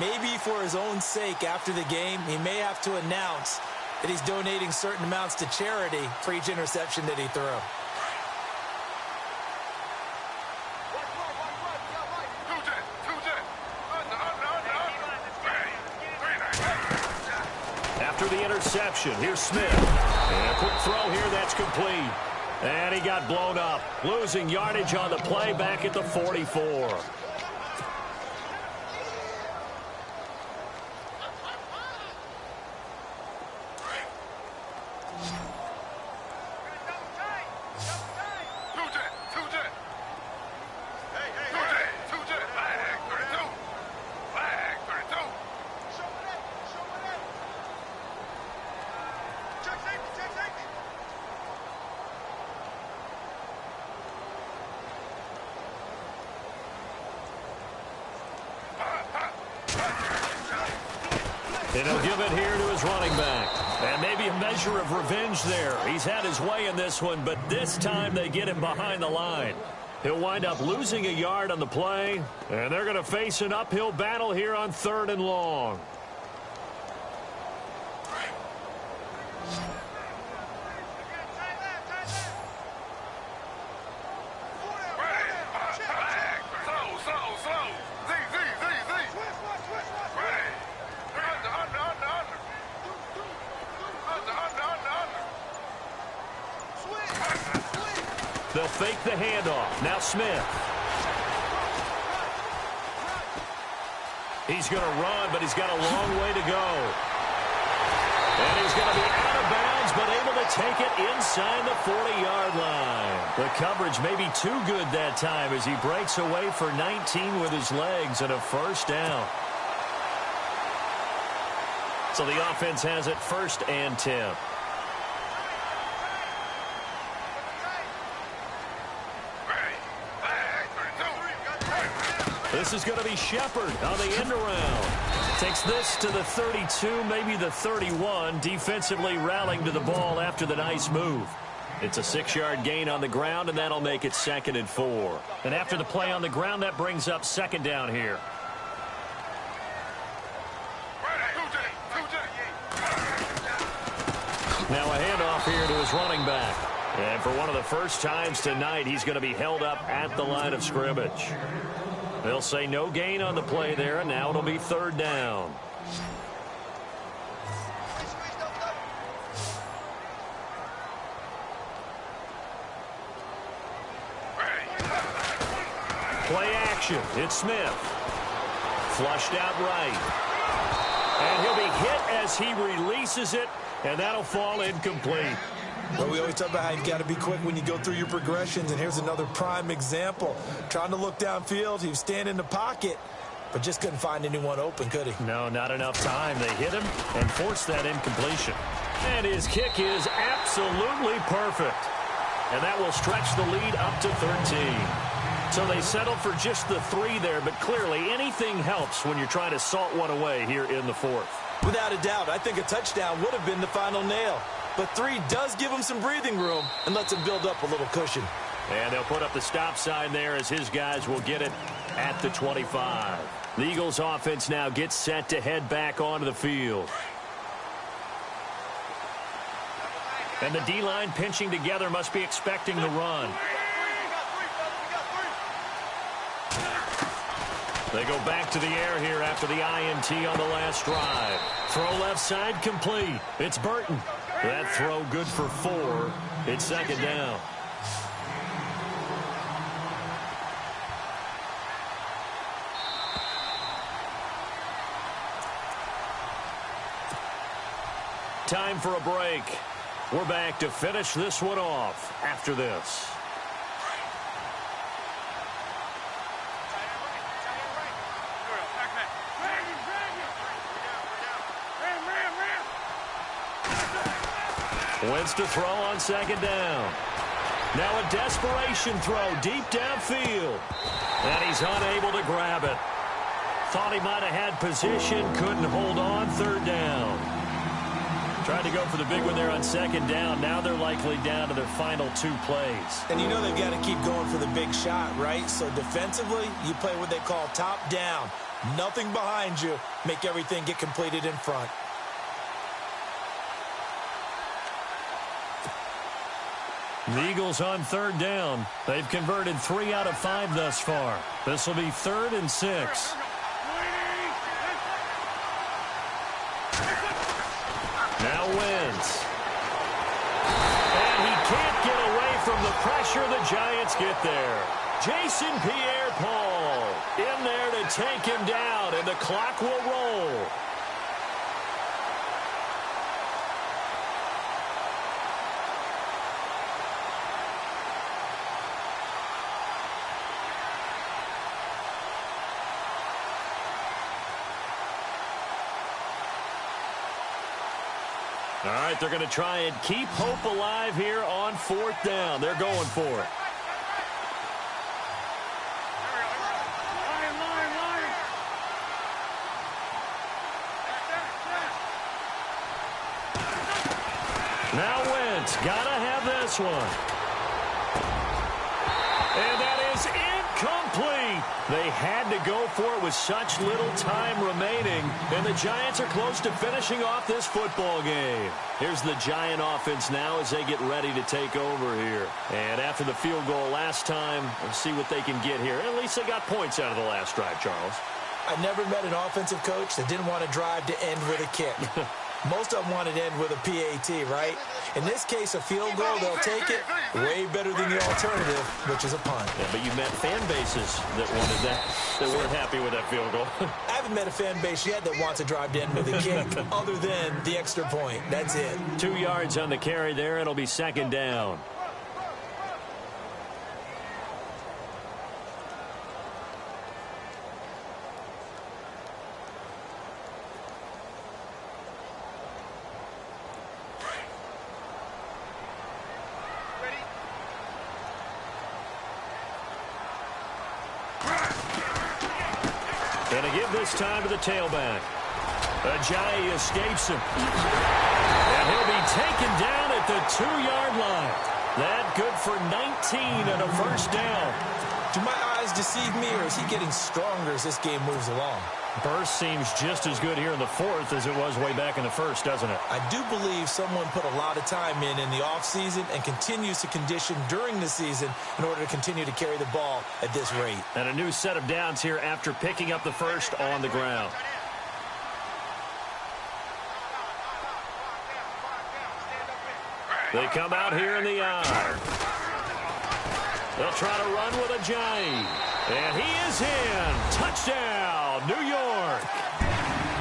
Speaker 3: Maybe for his own sake after the game, he may have to announce that he's donating certain amounts to charity for each interception that he threw.
Speaker 2: After the interception, here's Smith. And a quick throw here, that's complete. And he got blown up, losing yardage on the play back at the 44. And he'll give it here to his running back. And maybe a measure of revenge there. He's had his way in this one, but this time they get him behind the line. He'll wind up losing a yard on the play, and they're going to face an uphill battle here on 3rd and long. They'll fake the handoff. Now Smith. He's going to run, but he's got a long way to go. And he's going to be out of bounds, but able to take it inside the 40-yard line. The coverage may be too good that time as he breaks away for 19 with his legs and a first down. So the offense has it 1st and 10. This is going to be Shepard on the end around. Takes this to the 32, maybe the 31, defensively rallying to the ball after the nice move. It's a 6-yard gain on the ground, and that'll make it 2nd and 4. And after the play on the ground, that brings up 2nd down here. Now a handoff here to his running back. And for one of the first times tonight, he's going to be held up at the line of scrimmage. They'll say no gain on the play there, and now it'll be 3rd down. Play action. It's Smith. Flushed out right. And he'll be hit as he releases it, and that'll fall incomplete.
Speaker 3: Well, we always talk about how you've got to be quick when you go through your progressions, and here's another prime example. Trying to look downfield, he was standing in the pocket, but just couldn't find anyone open, could he?
Speaker 2: No, not enough time. They hit him and forced that incompletion. And his kick is absolutely perfect. And that will stretch the lead up to 13. So they settle for just the 3 there, but clearly anything helps when you're trying to salt one away here in the 4th.
Speaker 3: Without a doubt, I think a touchdown would have been the final nail. But 3 does give him some breathing room and lets him build up a little cushion.
Speaker 2: And they'll put up the stop sign there as his guys will get it at the 25. The Eagles offense now gets set to head back onto the field. And the D-line pinching together must be expecting the run. They go back to the air here after the INT on the last drive. Throw left side complete. It's Burton. That throw good for 4. It's 2nd down. Time for a break. We're back to finish this one off after this. Wentz to throw on 2nd down. Now a desperation throw deep downfield. And he's unable to grab it. Thought he might have had position, couldn't hold on. 3rd down. Tried to go for the big one there on 2nd down. Now they're likely down to their final 2 plays.
Speaker 3: And you know they've got to keep going for the big shot, right? So defensively, you play what they call top down. Nothing behind you. Make everything get completed in front.
Speaker 2: The Eagles on 3rd down. They've converted 3 out of 5 thus far. This will be 3rd and 6. Now Wentz. And he can't get away from the pressure. The Giants get there. Jason Pierre-Paul in there to take him down, and the clock will roll. All right, they're going to try and keep hope alive here on 4th down. They're going for it. Now Wentz, gotta have this one. And that is incomplete. They had to go for it with such little time remaining, and the Giants are close to finishing off this football game. Here's the Giant offense now as they get ready to take over here. And after the field goal last time, we'll see what they can get here. At least they got points out of the last drive, Charles.
Speaker 3: I never met an offensive coach that didn't want to drive to end with a kick. Most of them want it in with a PAT, right? In this case, a field goal, they'll take it way better than the alternative, which is a punt.
Speaker 2: Yeah, but you met fan bases that wanted that, that weren't happy with that field goal.
Speaker 3: I haven't met a fan base yet that wants to drive in with a kick other than the extra point. That's it.
Speaker 2: 2 yards on the carry there. It'll be second down. And to give this time to the tailback. Ajayi escapes him. And he'll be taken down at the 2-yard line. That good for 19 and a first down.
Speaker 3: Do my eyes deceive me, or is he getting stronger as this game moves along?
Speaker 2: Burst seems just as good here in the fourth as it was way back in the first, doesn't it?
Speaker 3: I do believe someone put a lot of time in the offseason and continues to condition during the season in order to continue to carry the ball at this rate.
Speaker 2: And a new set of downs here after picking up the first on the ground. They come out here in the eye. They'll try to run with Ajayi. And he is in. Touchdown, New York.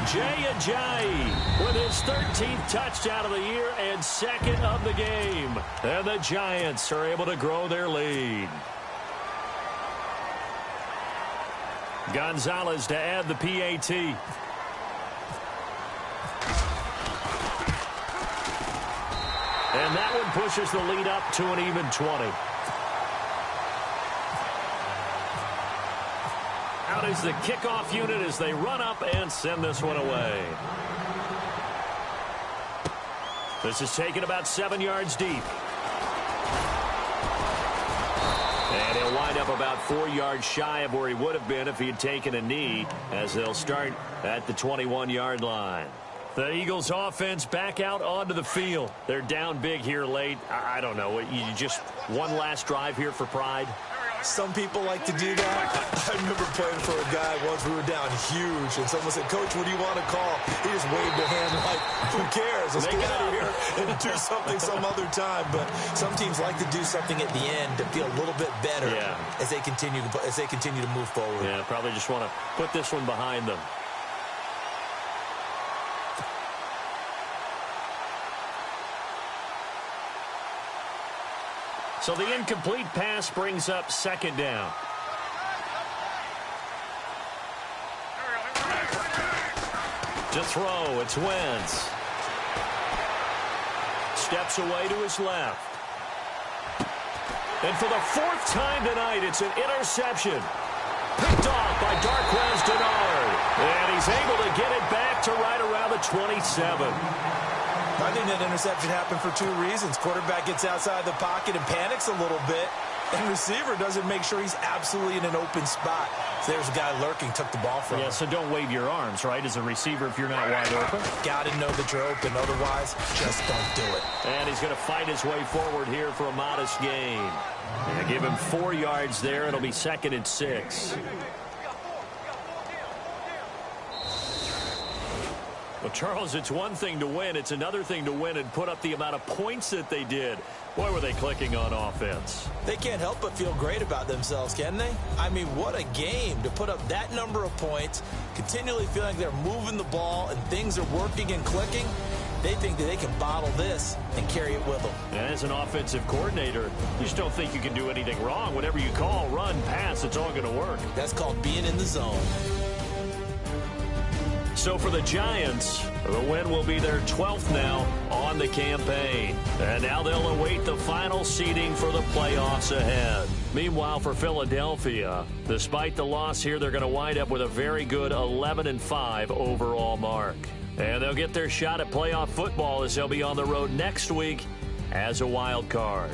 Speaker 2: Jay Ajayi with his 13th touchdown of the year and second of the game. And the Giants are able to grow their lead. Gonzalez to add the PAT. And that one pushes the lead up to an even 20. Out is the kickoff unit as they run up and send this one away. This is taken about 7 yards deep. And he'll wind up about 4 yards shy of where he would have been if he had taken a knee, as they'll start at the 21-yard line. The Eagles offense back out onto the field. They're down big here late. I don't know. You just one last drive here for pride?
Speaker 3: Some people like to do that. I remember playing for a guy once. We were down huge, and someone said, "Coach, what do you want to call?" He just waved a hand like, "Who cares? Let's get out of here and do something some other time." But some teams like to do something at the end to feel a little bit better as they continue to move forward.
Speaker 2: Yeah, probably just want to put this one behind them. So the incomplete pass brings up second down. To throw, it's Wentz. Steps away to his left. And for the fourth time tonight, it's an interception. Picked off by Darquez Denard. And he's able to get it back to right around the 27.
Speaker 3: I think that interception happened for two reasons. Quarterback gets outside the pocket and panics a little bit, and receiver doesn't make sure he's absolutely in an open spot. So there's a guy lurking, took the ball from him.
Speaker 2: Yeah, so don't wave your arms, right, as a receiver if you're not wide open.
Speaker 3: Got to know that you're open. Otherwise, just don't do it.
Speaker 2: And he's going to fight his way forward here for a modest gain. And give him 4 yards there. It'll be 2nd and 6. Well, Charles, it's one thing to win. It's another thing to win and put up the amount of points that they did. Boy, were they clicking on offense.
Speaker 3: They can't help but feel great about themselves, can they? I mean, what a game to put up that number of points, continually feeling like they're moving the ball and things are working and clicking. They think that they can bottle this and carry it with them.
Speaker 2: And as an offensive coordinator, you just don't think you can do anything wrong. Whatever you call, run, pass, it's all going to work.
Speaker 3: That's called being in the zone.
Speaker 2: So for the Giants, the win will be their 12th now on the campaign. And now they'll await the final seeding for the playoffs ahead. Meanwhile, for Philadelphia, despite the loss here, they're going to wind up with a very good 11-5 overall mark. And they'll get their shot at playoff football as they'll be on the road next week as a wild card.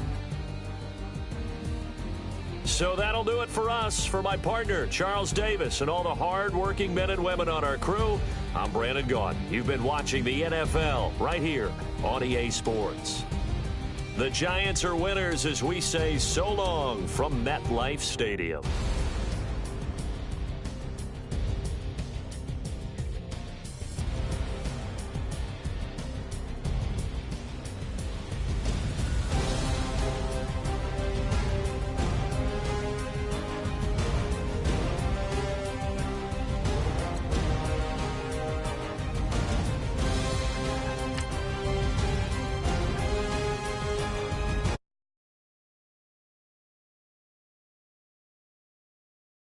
Speaker 2: So that'll do it for us. For my partner, Charles Davis, and all the hard-working men and women on our crew, I'm Brandon Gaudin. You've been watching the NFL right here on EA Sports. The Giants are winners as we say so long from MetLife Stadium.